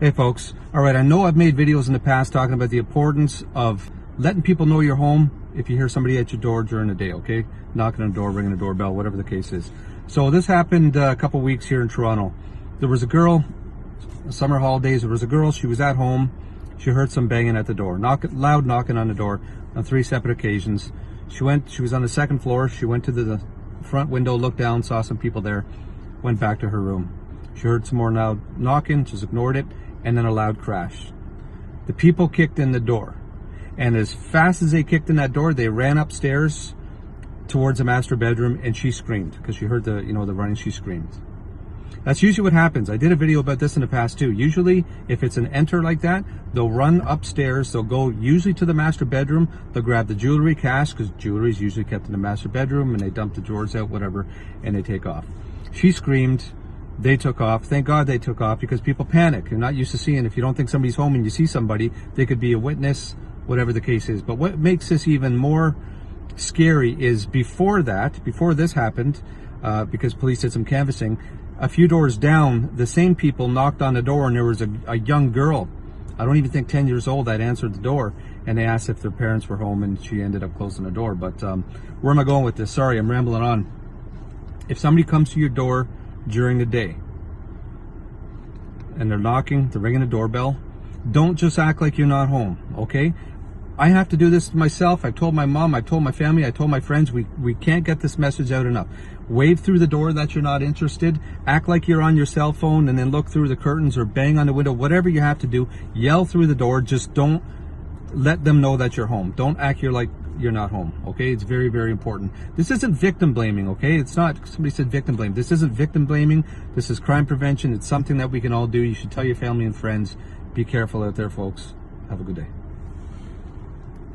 Hey folks, alright, I know I've made videos in the past talking about the importance of letting people know you're home if you hear somebody at your door during the day, okay? Knocking on the door, ringing the doorbell, whatever the case is. So this happened a couple weeks here in Toronto. There was a girl, summer holidays, there was a girl, she was at home, she heard some banging at the door, loud knocking on the door on 3 separate occasions. She was on the 2nd floor, she went to the front window, looked down, saw some people there, went back to her room. She heard some more loud knocking, just ignored it, and then a loud crash. The people kicked in the door, and as fast as they kicked in that door, they ran upstairs towards the master bedroom, and she screamed because she heard the running. She screamed. That's usually what happens. I did a video about this in the past too. Usually, if it's an enter like that, they'll run upstairs. They'll go usually to the master bedroom. They'll grab the jewelry, cash, because jewelry is usually kept in the master bedroom, and they dump the drawers out, whatever, and they take off. She screamed. They took off. Thank God they took off, because people panic. You're not used to seeing, if you don't think somebody's home and you see somebody, they could be a witness, whatever the case is. But what makes this even more scary is before this happened, because police did some canvassing, a few doors down, the same people knocked on the door, and there was a young girl, I don't even think 10 years old, that answered the door, and they asked if their parents were home, and she ended up closing the door. But where am I going with this? Sorry, I'm rambling on. If somebody comes to your door during the day and they're knocking, they're ringing the doorbell, don't just act like you're not home, okay? I have to do this myself. I've told my mom, I've told my family, I told my friends, we can't get this message out enough. Wave through the door that you're not interested, act like you're on your cell phone, and then look through the curtains or bang on the window, whatever you have to do. Yell through the door, just don't let them know that you're home. Don't act like you're not home, okay? It's very, very important. This isn't victim blaming, okay? It's not, somebody said victim blame. This isn't victim blaming. This is crime prevention. It's something that we can all do. You should tell your family and friends. Be careful out there, folks. Have a good day.